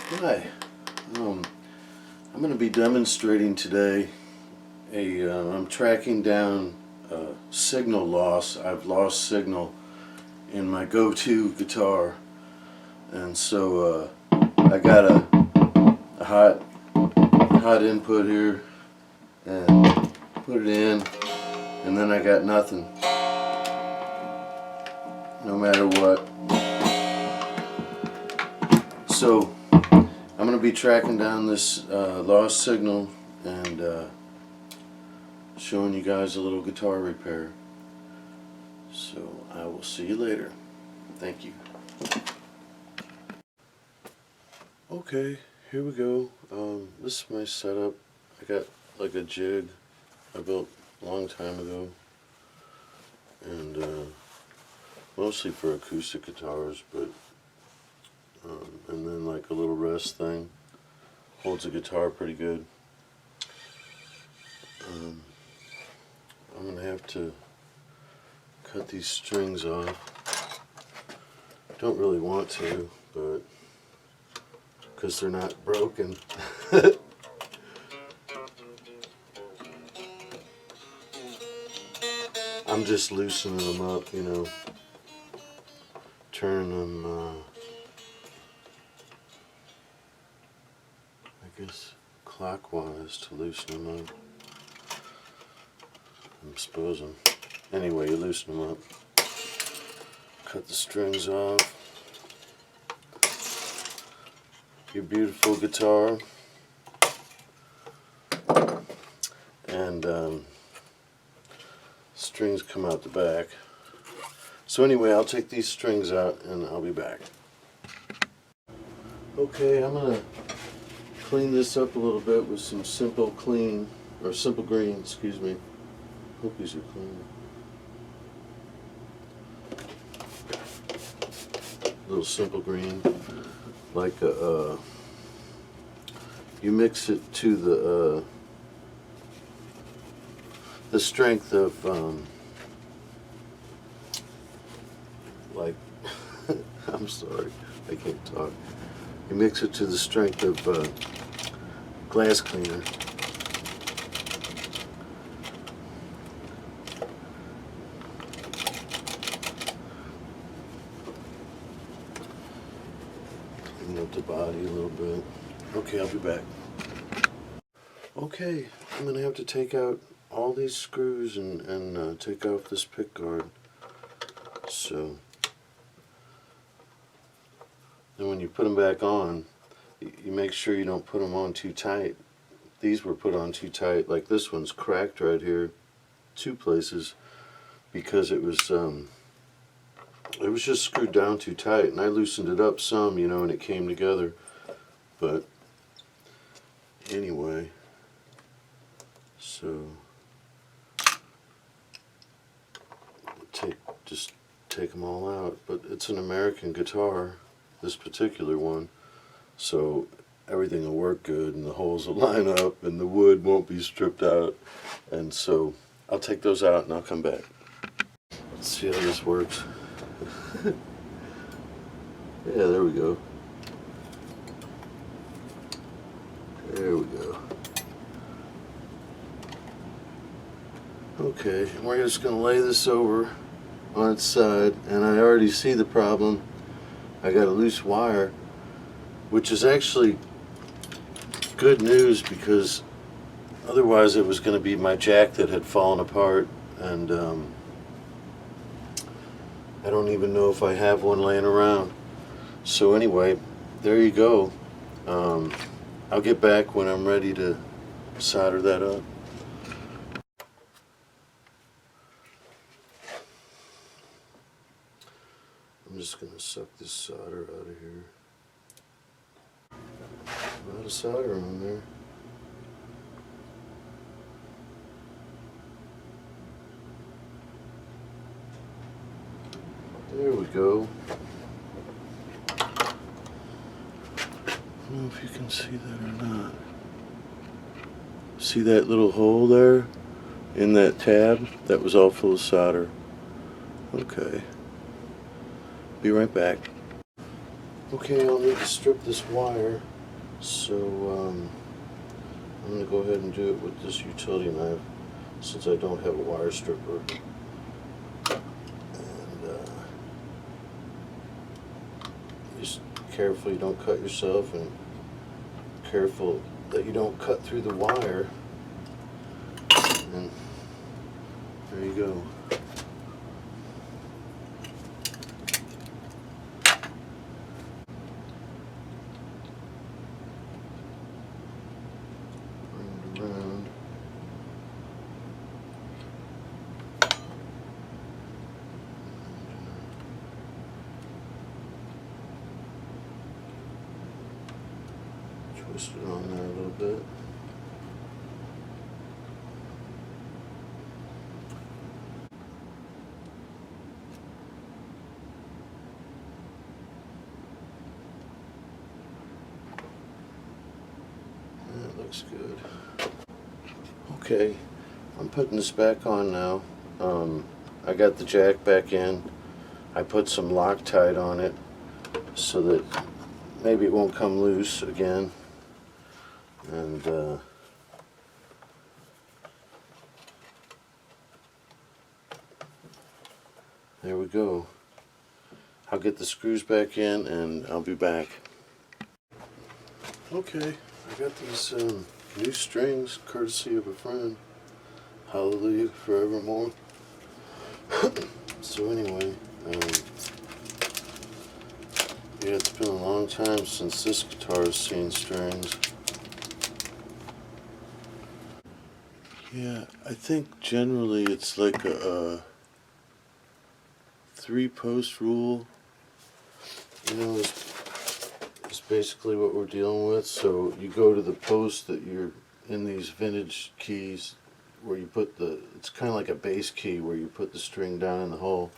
Hi, I'm going to be demonstrating today I'm tracking down signal loss. I've lost signal in my go-to guitar, and so I got a hot input here and put it in, and then I got nothing, no matter what. So I'm going to be tracking down this lost signal and showing you guys a little guitar repair. So I will see you later. Thank you. Okay, here we go. This is my setup. I got like a jig I built a long time ago, and mostly for acoustic guitars, but and then like a little rest thing. Holds the guitar pretty good. I'm going to have to cut these strings off. Don't really want to, but because they're not broken. I'm just loosening them up, you know, turning them I guess clockwise to loosen them up. I'm supposing. Anyway, you loosen them up. Cut the strings off. Your beautiful guitar. And strings come out the back. So anyway, I'll take these strings out and I'll be back. Okay, I'm going to clean this up a little bit with some simple green, excuse me. Hope these are clean. Little simple green, like you mix it to the strength of like I'm sorry, I can't talk. You mix it to the strength of glass cleaner. Clean up the body a little bit. Okay, I'll be back. Okay, I'm going to have to take out all these screws and take off this pick guard. So then when you put them back on, you make sure you don't put them on too tight. These were put on too tight, like this one's cracked right here, 2 places, because it was just screwed down too tight, and I loosened it up some, you know, and it came together. But anyway, so just take them all out. But it's an American guitar, this particular one, so everything will work good and the holes will line up and the wood won't be stripped out. And so I'll take those out and I'll come back. Let's see how this works. Yeah, there we go. There we go. Okay, we're just going to lay this over on its side, and I already see the problem. I got a loose wire, which is actually good news, because otherwise it was going to be my jack that had fallen apart, and I don't even know if I have one laying around. So anyway, there you go. I'll get back when I'm ready to solder that up. I'm just going to suck this solder out of here. A lot of solder on there. There we go. I don't know if you can see that or not. See that little hole there in that tab? That was all full of solder. Okay. Be right back. Okay, I'll need to strip this wire So I'm going to go ahead and do it with this utility knife since I don't have a wire stripper. And just careful you don't cut yourself, and careful that you don't cut through the wire. And there you go. Bring it around. Twist it on there a little bit. That looks good. Okay, I'm putting this back on now. I got the jack back in. I put some Loctite on it so that maybe it won't come loose again. And there we go. I'll get the screws back in and I'll be back. Okay, I got these new strings courtesy of a friend. Hallelujah forevermore. So anyway, yeah, it's been a long time since this guitar has seen strings. Yeah, I think generally it's like a 3-post rule. You know, it's basically what we're dealing with. So you go to the post that you're in these vintage keys where you put it's kind of like a bass key where you put the string down in the hole.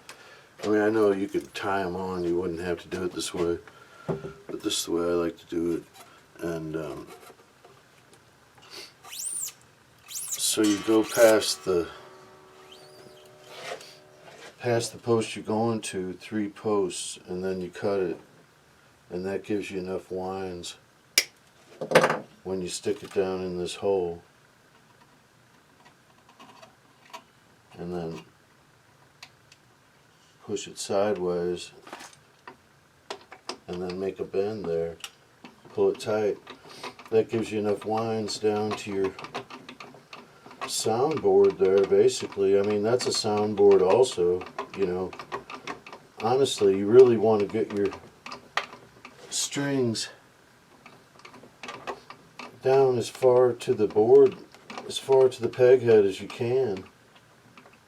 I mean, I know you could tie them on, you wouldn't have to do it this way, but this is the way I like to do it. And so you go past the post you're going to, 3 posts, and then you cut it, and that gives you enough winds when you stick it down in this hole. And then push it sideways and then make a bend there. Pull it tight. That gives you enough winds down to your soundboard there, basically. I mean, that's a soundboard also, you know. Honestly, you really want to get your strings down as far to the board, as far to the peg head as you can.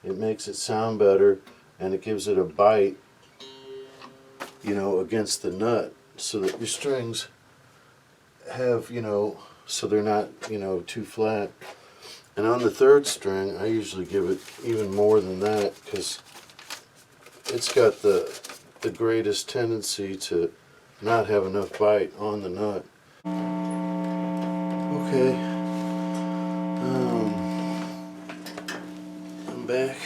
It makes it sound better, and it gives it a bite, you know, against the nut, so that your strings have, you know, so they're not, you know, too flat. And on the 3rd string, I usually give it even more than that, because it's got the greatest tendency to not have enough bite on the nut. Okay. I'm back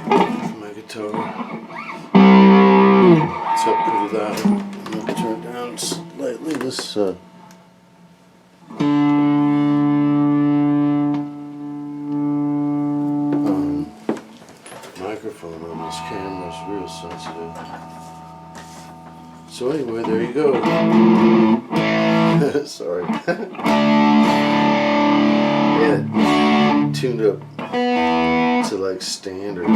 with my guitar. It's up pretty loud. I'm going to turn it down slightly. This microphone on this camera is real sensitive. So anyway, there you go. Sorry. Yeah, tuned up to like standard.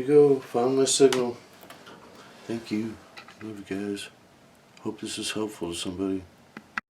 go. Found my signal. Thank you. Love you guys. Hope this is helpful to somebody.